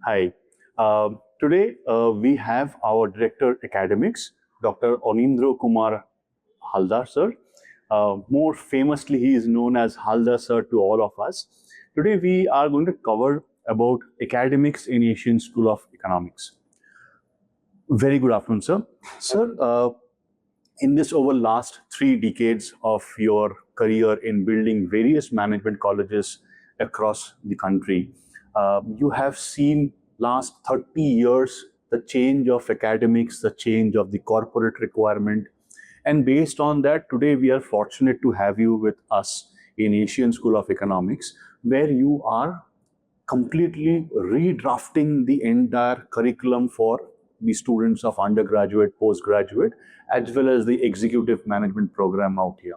Hi. Today we have our Director Academics, Dr. Anindra Haldar, sir. More famously, he is known as Haldar, sir, to all of us. Today we are going to cover about academics in Asian School of Economics. Very good afternoon, sir. Sir, in this over last 3 decades of your career in building various management colleges across the country, you have seen last 30 years the change of academics, the change of the corporate requirement. And based on that, today we are fortunate to have you with us in Asian School of Economics, where you are completely redrafting the entire curriculum for the students of undergraduate, postgraduate, as well as the executive management program out here.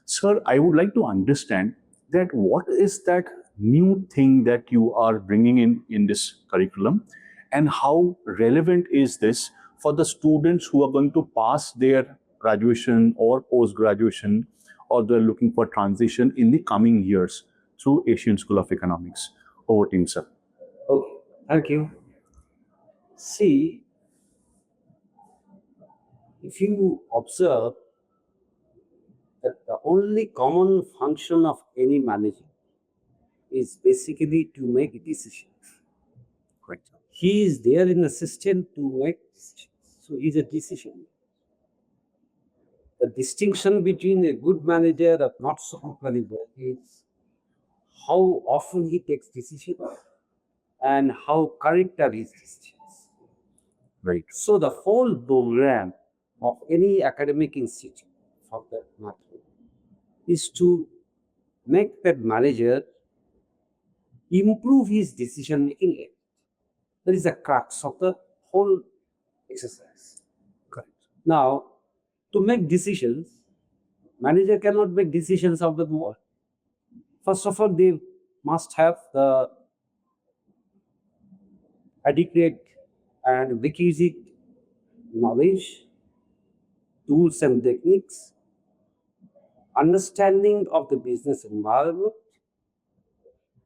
Sir, I would like to understand that what is that new thing that you are bringing in this curriculum, and how relevant is this for the students who are going to pass their graduation or post-graduation, or they're looking for transition in the coming years through Asian School of Economics. Over to you, sir. Okay, thank you. See, if you observe that the only common function of any manager is basically to make decisions. Right. He is there in the system to make decisions. So he's a decision maker. The distinction between a good manager and not so good manager is how often he takes decisions and how correct are his decisions. Right. So the whole program of any academic institute, for that matter, is to make that manager improve his decision making. That is the crux of the whole exercise. Correct. Now, to make decisions, manager cannot make decisions of the world. First of all, they must have the adequate and requisite knowledge, tools and techniques, understanding of the business environment,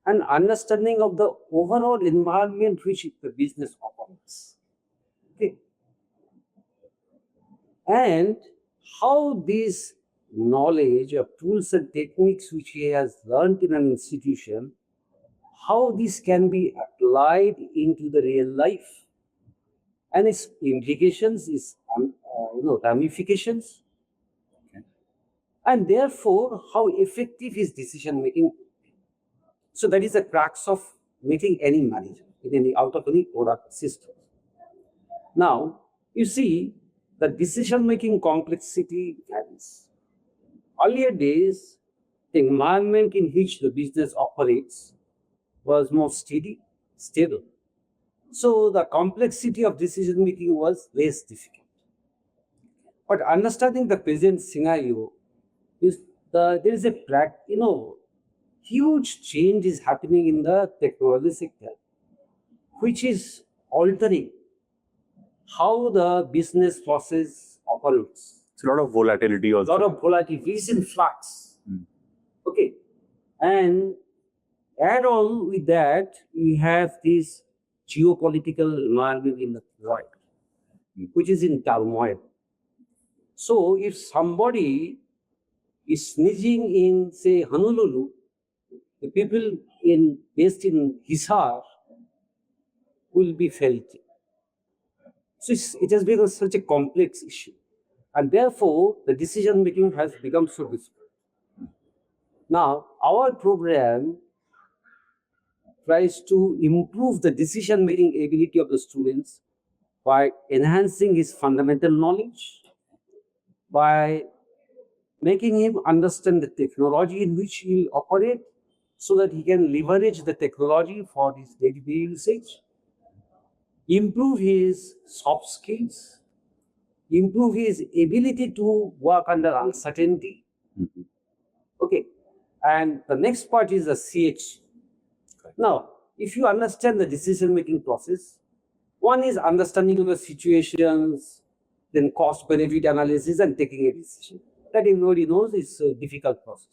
and understanding of the overall environment which the business operates. Okay. And how this knowledge of tools and techniques which he has learned in an institution, how this can be applied into the real life, and its implications, its ramifications, and therefore how effective is decision making. So that is the crux of making any manager in any out of any product system. Now you see the decision making complexity varies. Earlier days, the environment in which the business operates was more steady, stable. So the complexity of decision making was less difficult. But understanding the present scenario is there is a huge change is happening in the technology sector, which is altering how the business process operates. It's a lot of volatility also. A lot of volatility is in flux. Okay. And add on with that, we have this geopolitical environment in the world, which is in turmoil. So if somebody is sneezing in, say, Honolulu, the people based in Hisar will be felt. So it has become such a complex issue. And therefore, the decision making has become so difficult. Now, our program tries to improve the decision making ability of the students by enhancing his fundamental knowledge, by making him understand the technology in which he will operate, so that he can leverage the technology for his day-to-day usage, improve his soft skills, improve his ability to work under uncertainty. Okay. And the next part is the CH. Now, if you understand the decision-making process, one is understanding of the situations, then cost-benefit analysis, and taking a decision. That everybody knows is a difficult process.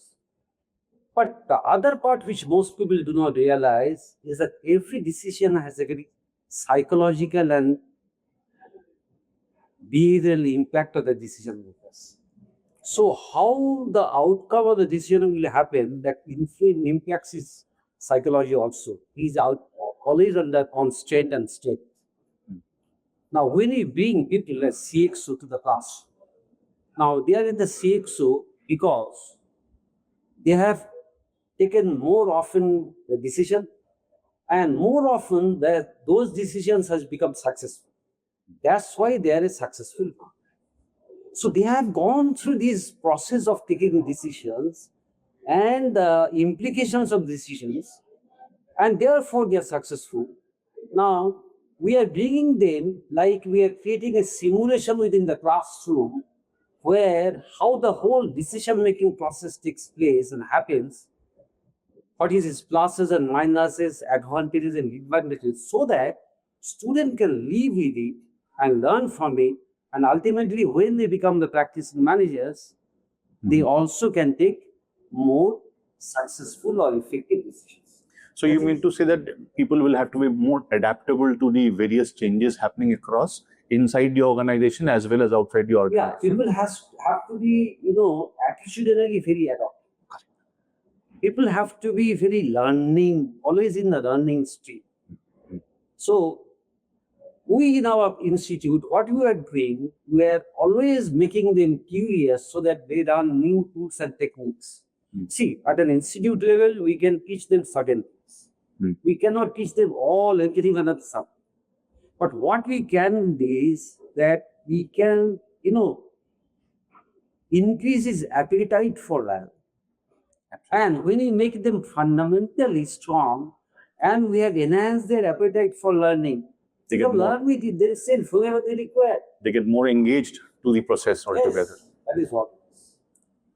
But the other part which most people do not realize is that every decision has a very psychological and behavioral impact of the decision makers. So how the outcome of the decision will happen, that impacts his psychology also. He's always under constraint and state. Now, when you bring people as CXO to the class, now they are in the CXO because they have taken more often the decision, and more often that those decisions has become successful. That's why they are successful. So they have gone through this process of taking decisions and the implications of decisions, and therefore they are successful. Now we are bringing them like we are creating a simulation within the classroom where how the whole decision making process takes place and happens, what is its pluses and minuses, advantages and disadvantages, so that student can live with it and learn from it, and ultimately when they become the practicing managers, they also can take more successful or effective decisions. So you mean to say that people will have to be more adaptable to the various changes happening across inside the organization as well as outside the Yeah, organization? people have to be, attitudinally very adaptable. People have to be very learning, always in the learning stream. So we in our institute, what we are doing, we are always making them curious so that they learn new tools and techniques. See, at an institute level, we can teach them certain things. We cannot teach them all everything under the sun. But what we can do is that we can, increase his appetite for learning. And when we make them fundamentally strong and we have enhanced their appetite for learning, they can learn with it themselves whoever they require. They get more engaged to the process altogether. Yes, that is what.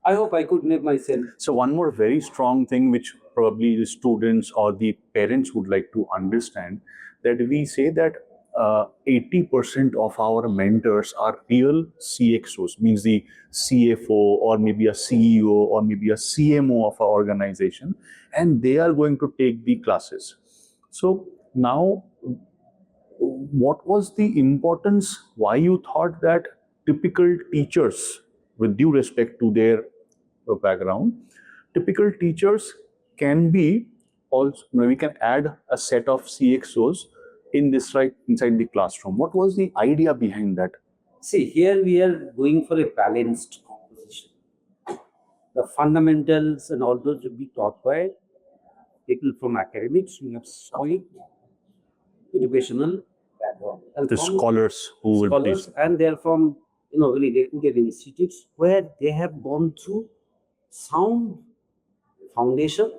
I hope I could make myself. So one more very strong thing which probably the students or the parents would like to understand, that we say that 80% of our mentors are real CXOs, means the CFO or maybe a CEO or maybe a CMO of our organization, and they are going to take the classes. So now, what was the importance, why you thought that typical teachers, with due respect to their background, typical teachers can be also, we can add a set of CXOs in this, right, inside the classroom? What was the idea behind that? See, here we are going for a balanced composition. The fundamentals and all those will be taught by people from academics. We have solid educational background. The scholars who will Scholars, teach. and they're from really their institutes where they have gone through sound foundation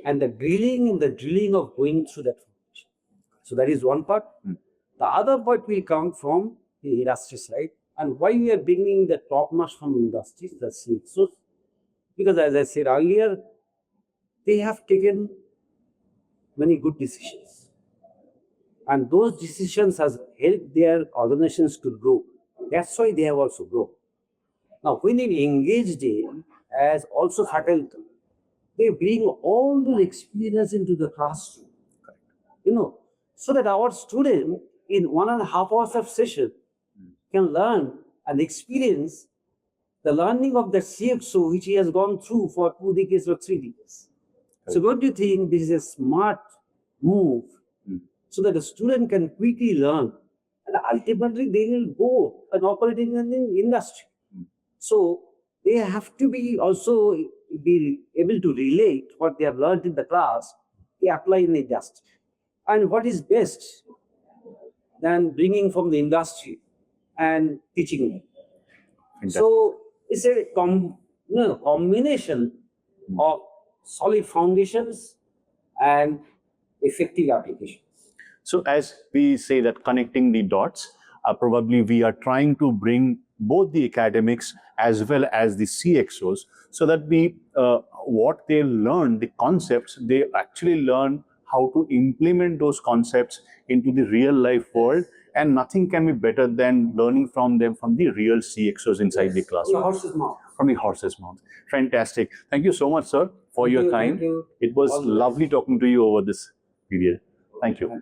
and the drilling of going through that foundation. So that is one part. The other part will come from the industry side, and why we are bringing the top notch from industries, the CXOs, because as I said earlier, they have taken many good decisions, and those decisions has helped their organizations to grow. That's why they have also grown. Now, when we engage them as also faculty, they bring all the experience into the classroom, so that our student in 1.5 hours of session can learn and experience the learning of the CXO which he has gone through for 2 decades or 3 decades. So don't you think this is a smart move so that the student can quickly learn and ultimately they will go and operate in an industry? So they have to be also be able to relate what they have learned in the class, they apply in the industry. And what is best than bringing from the industry and teaching them? So it's a combination of solid foundations and effective applications. So as we say that connecting the dots, probably we are trying to bring both the academics as well as the CXOs, so that what they learn, the concepts, they actually learn how to implement those concepts into the real life world And nothing can be better than learning from them from the real CXOs inside the From the classroom. horse's mouth. From the horse's mouth. Fantastic. Thank you so much, sir, for Thank your you, time. thank you. It was All the best. lovely talking to you over this period. Thank you.